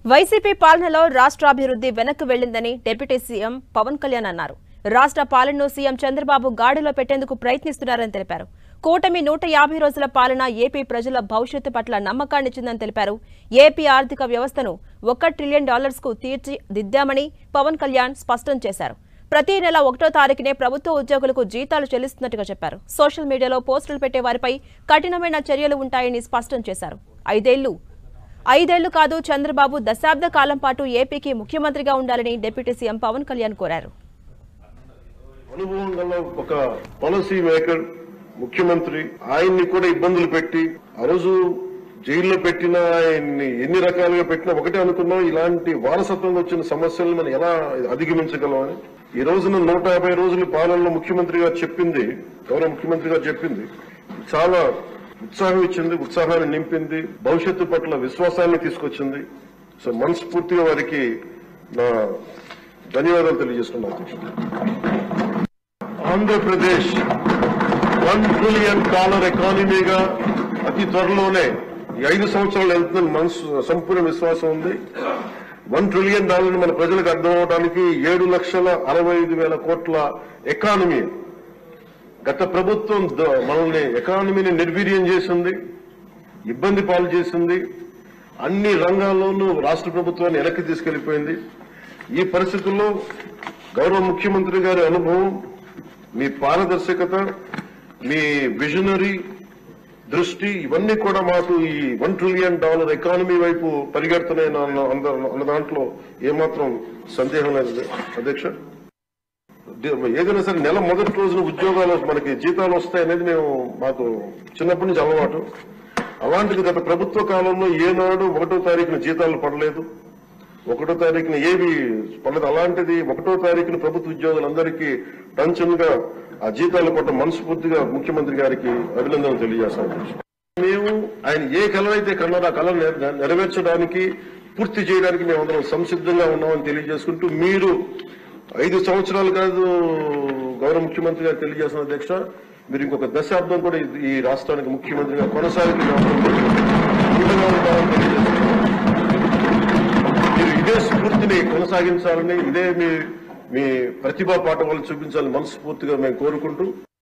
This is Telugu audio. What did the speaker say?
వైసీపీ పాలనలో రాష్ట్రాభివృద్ధి వెనక్కి వెళ్లిందని డిప్యూటీ సీఎం పవన్ కళ్యాణ్ అన్నారు. రాష్ట్ర పాలనను సీఎం చంద్రబాబు గాడిలో పెట్టేందుకు ప్రయత్నిస్తున్నారని తెలిపారు. కూటమి 150 రోజుల పాలన ఏపీ ప్రజల భవిష్యత్తు పట్ల నమ్మకాన్నిచ్చిందని తెలిపారు. ఏపీ ఆర్థిక వ్యవస్థను $1 ట్రిలియన్ కు తీర్చిదిద్దామని పవన్ కళ్యాణ్ స్పష్టం చేశారు. ప్రతి నెల 1వ తారీఖునే ప్రభుత్వ ఉద్యోగులకు జీతాలు చెల్లిస్తున్నట్టుగా చెప్పారు. సోషల్ మీడియాలో పోస్టులు పెట్టే వారిపై కఠినమైన చర్యలు ఉంటాయని స్పష్టం చేశారు. ఐదేళ్లు కాదు, చంద్రబాబు దశాబ్ద కాలం పాటు ఏపీకి ముఖ్యమంత్రిగా ఉండాలని డిప్యూటీ సీఎం పవన్ కళ్యాణ్ కోరారు. అనుభవం గల ఒక పాలసీ మేకర్ ముఖ్యమంత్రి, ఆయన్ని కూడా ఇబ్బందులు పెట్టి ఆ రోజు జైల్లో పెట్టినా, ఆయన్ని ఎన్ని రకాలుగా పెట్టినా ఒకటే అనుకున్నాం, ఇలాంటి వారసత్వంగా వచ్చిన సమస్యలను మనం ఎలా అధిగమించగలం అని. ఈ రోజున 150 రోజుల పాలనలో ముఖ్యమంత్రిగా చెప్పింది, గౌరవ ముఖ్యమంత్రిగా చెప్పింది చాలా ఉత్సాహం ఇచ్చింది, ఉత్సాహాన్ని నింపింది, భవిష్యత్తు పట్ల విశ్వాసాన్ని తీసుకొచ్చింది. సో మనస్ఫూర్తిగా వారికి నా ధన్యవాదాలు తెలియజేస్తున్నాను. ఆంధ్రప్రదేశ్ $1 ట్రిలియన్ ఎకానమీగా అతి త్వరలోనే ఈ 5 సంవత్సరాలు వెళ్తుందని మనసు సంపూర్ణ విశ్వాసం ఉంది. $1 ట్రిలియన్ మన ప్రజలకు అర్థం అవడానికి 7,65,000 కోట్ల ఎకానమీ. గత ప్రభుత్వం మనల్ని ఎకానమీని నిర్వీర్యం చేసింది, ఇబ్బంది పాలు చేసింది, అన్ని రంగాల్లోనూ రాష్ట్ర ప్రభుత్వాన్ని వెనక్కి తీసుకెళ్లిపోయింది. ఈ పరిస్థితుల్లో గౌరవ ముఖ్యమంత్రి గారి అనుభవం, మీ పారదర్శకత, మీ విజనరీ దృష్టి, ఇవన్నీ కూడా మాకు ఈ $1 ట్రిలియన్ ఎకానమీ వైపు పరిగెడుతున్నాయని అన్న దాంట్లో ఏమాత్రం సందేహం లేదు అధ్యక్ష. ఏదైనా సరే నెల మొదటి రోజున ఉద్యోగాలు మనకి జీతాలు వస్తాయనేది మాకు చిన్నప్పటి నుంచి అలవాటు. అలాంటిది గత ప్రభుత్వ కాలంలో ఏనాడు 1వ తారీఖున జీతాలు పడలేదు, 1వ తారీఖున ఏవి పడలేదు. అలాంటిది 1వ తారీఖున ప్రభుత్వ ఉద్యోగులందరికీ టెన్షన్గా ఆ జీతాలు పట్ల మనస్ఫూర్తిగా ముఖ్యమంత్రి గారికి అభినందనలు తెలియజేస్తాం. మేము ఆయన ఏ కళ అయితే కన్నారో ఆ కళ నెరవేర్చడానికి, పూర్తి చేయడానికి మేమందరం సంసిద్ధంగా ఉన్నామని తెలియజేసుకుంటూ, మీరు 5 సంవత్సరాలు కాదు గౌరవ ముఖ్యమంత్రి గారు తెలియజేస్తున్న అధ్యక్ష, మీరు ఇంకొక దశాబ్దం కూడా ఈ రాష్ట్రానికి ముఖ్యమంత్రిగా మీరు ఇదే స్ఫూర్తిని కొనసాగించాలని, ఇదే మీ ప్రతిభా పాఠవాలు చూపించాలని మనస్ఫూర్తిగా మేము కోరుకుంటూ